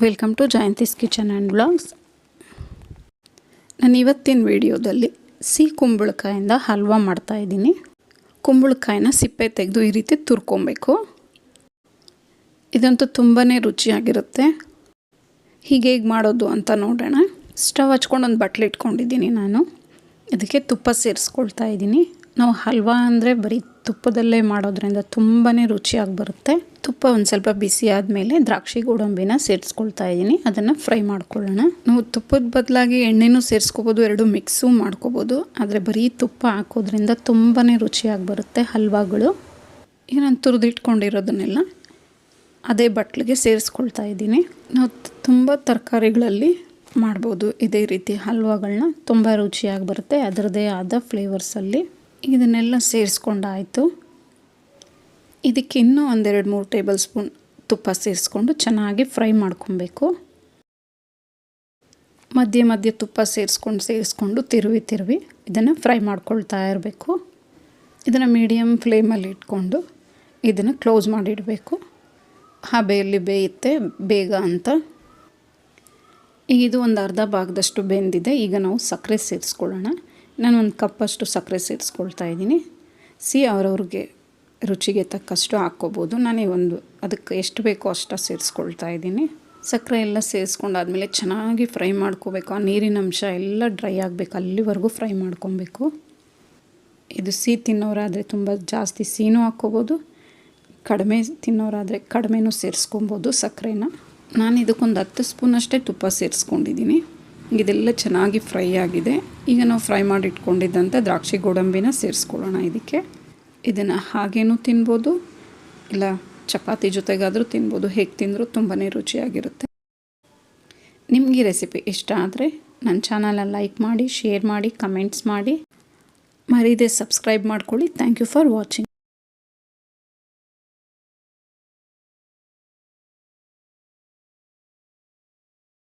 Welcome to Jayanti's kitchen and vlogs. ನಾನು ಇವತ್ತಿನ ವಿಡಿಯೋದಲ್ಲಿ ಸಿಹಿ ಕುಂಬಳಕಾಯಿಂದ ಹಲ್ವಾ ಮಾಡ್ತಾಯಿದ್ದೀನಿ. ಕುಂಬಳಕಾಯಿನ ಸಿಪ್ಪೆ ತೆಗೆದು ಈ ರೀತಿ ತುರ್ಕೊಬೇಕು. ಇದಂತೂ ತುಂಬಾ ರುಚಿಯಾಗಿರುತ್ತೆ. ಹೀಗೆ ಹೇಗೆ ಮಾಡೋದು ಅಂತ ನೋಡೋಣ. ಸ್ಟವ್ ಹಚ್ಕೊಂಡು ಒಂದು ಬಟ್ಲು ಇಟ್ಕೊಂಡಿದ್ದೀನಿ ನಾನು. ಇದಕ್ಕೆ ತುಪ್ಪ ಸೇರಿಸ್ಕೊಳ್ತಾ ಇದ್ದೀನಿ. ನಾವು ಹಲ್ವಾ ಅಂದರೆ ಬರೀ ತುಪ್ಪದಲ್ಲೇ ಮಾಡೋದ್ರಿಂದ ತುಂಬಾ ರುಚಿಯಾಗಿ ಬರುತ್ತೆ. ತುಪ್ಪ ಒಂದು ಸ್ವಲ್ಪ ಬಿಸಿ ಆದಮೇಲೆ ದ್ರಾಕ್ಷಿ ಗೋಡಂಬಿನ ಸೇರಿಸ್ಕೊಳ್ತಾ ಇದ್ದೀನಿ. ಅದನ್ನು ಫ್ರೈ ಮಾಡ್ಕೊಳ್ಳೋಣ. ನಾವು ತುಪ್ಪದ ಬದಲಾಗಿ ಎಣ್ಣೆನೂ ಸೇರಿಸ್ಕೋಬೋದು, ಎರಡು ಮಿಕ್ಸು ಮಾಡ್ಕೋಬೋದು. ಆದರೆ ಬರೀ ತುಪ್ಪ ಹಾಕೋದ್ರಿಂದ ತುಂಬಾ ರುಚಿಯಾಗಿ ಬರುತ್ತೆ ಹಲ್ವಾಗಳು. ಈಗ ನಾನು ತುರಿದಿಟ್ಕೊಂಡಿರೋದನ್ನೆಲ್ಲ ಅದೇ ಬಟ್ಲಿಗೆ ಸೇರಿಸ್ಕೊಳ್ತಾ ಇದ್ದೀನಿ. ನಾವು ತುಂಬ ತರಕಾರಿಗಳಲ್ಲಿ ಮಾಡ್ಬೋದು ಇದೇ ರೀತಿ ಹಲ್ವಾಗಳನ್ನ. ತುಂಬ ರುಚಿಯಾಗಿ ಬರುತ್ತೆ ಅದರದ್ದೇ ಆದ ಫ್ಲೇವರ್ಸಲ್ಲಿ. ಇದನ್ನೆಲ್ಲ ಸೇರಿಸ್ಕೊಂಡಾಯಿತು. ಇದಕ್ಕೆ ಇನ್ನೂ 1-2-3 ಟೇಬಲ್ ಸ್ಪೂನ್ ತುಪ್ಪ ಸೇರಿಸ್ಕೊಂಡು ಚೆನ್ನಾಗಿ ಫ್ರೈ ಮಾಡ್ಕೊಬೇಕು. ಮಧ್ಯೆ ಮಧ್ಯೆ ತುಪ್ಪ ಸೇರಿಸ್ಕೊಂಡು ತಿರುವಿ ಇದನ್ನು ಫ್ರೈ ಮಾಡ್ಕೊಳ್ತಾ ಇರಬೇಕು. ಇದನ್ನು ಮೀಡಿಯಮ್ ಫ್ಲೇಮಲ್ಲಿ ಇಟ್ಕೊಂಡು ಇದನ್ನು ಕ್ಲೋಸ್ ಮಾಡಿಡಬೇಕು. ಹಬೆಯಲ್ಲಿ ಬೇಯುತ್ತೆ ಬೇಗ ಅಂತ. ಈಗ ಇದು ಒಂದು ಅರ್ಧ ಭಾಗದಷ್ಟು ಬೆಂದಿದೆ. ಈಗ ನಾವು ಸಕ್ಕರೆ ಸೇರಿಸ್ಕೊಳ್ಳೋಣ. ನಾನು ಒಂದು ಕಪ್ಪಷ್ಟು ಸಕ್ಕರೆ ಸೇರಿಸ್ಕೊಳ್ತಾ ಇದ್ದೀನಿ. ಅವ್ರವ್ರಿಗೆ ರುಚಿಗೆ ತಕ್ಕಷ್ಟು ಹಾಕ್ಕೋಬೋದು. ಅದಕ್ಕೆ ಎಷ್ಟು ಬೇಕೋ ಅಷ್ಟು ಸೇರಿಸ್ಕೊಳ್ತಾ ಇದ್ದೀನಿ. ಸಕ್ಕರೆ ಎಲ್ಲ ಸೇರಿಸ್ಕೊಂಡಾದ್ಮೇಲೆ ಚೆನ್ನಾಗಿ ಫ್ರೈ ಮಾಡ್ಕೋಬೇಕು. ಆ ನೀರಿನ ಅಂಶ ಎಲ್ಲ ಡ್ರೈ ಆಗಬೇಕು, ಅಲ್ಲಿವರೆಗೂ ಫ್ರೈ ಮಾಡ್ಕೊಬೇಕು. ಇದು ಸಿಹಿ ತಿನ್ನೋರಾದರೆ ತುಂಬ ಜಾಸ್ತಿ ಸಿಹಿನೂ ಹಾಕ್ಕೋಬೋದು, ಕಡಿಮೆ ತಿನ್ನೋರಾದರೆ ಕಡಿಮೆನೂ ಸೇರಿಸ್ಕೊಬೋದು ಸಕ್ಕರೆನ. ನಾನು ಇದಕ್ಕೊಂದು 10 ಸ್ಪೂನಷ್ಟೇ ತುಪ್ಪ ಸೇರಿಸ್ಕೊಂಡಿದ್ದೀನಿ. ಇದೆಲ್ಲ ಚೆನ್ನಾಗಿ ಫ್ರೈ ಆಗಿದೆ. ಈಗ ನಾವು ಫ್ರೈ ಮಾಡಿ ಇಟ್ಕೊಂಡಿದ್ದಂಥ ದ್ರಾಕ್ಷಿ ಗೋಡಂಬಿನ ಸೇರಿಸ್ಕೊಳ್ಳೋಣ ಇದಕ್ಕೆ. ಇದನ್ನು ಹಾಗೇನೂ ತಿನ್ಬೋದು, ಇಲ್ಲ ಚಪಾತಿ ಜೊತೆಗಾದರೂ ತಿನ್ಬೋದು. ಹೇಗೆ ತಿಂದರೂ ತುಂಬಾ ರುಚಿಯಾಗಿರುತ್ತೆ. ನಿಮಗೆ ಈ ರೆಸಿಪಿ ಇಷ್ಟ ಆದರೆ ನನ್ನ ಚಾನಲನ್ನು ಲೈಕ್ ಮಾಡಿ, ಶೇರ್ ಮಾಡಿ, ಕಮೆಂಟ್ಸ್ ಮಾಡಿ. ಮರೀದೆ ಸಬ್ಸ್ಕ್ರೈಬ್ ಮಾಡ್ಕೊಳ್ಳಿ. Thank you for watching.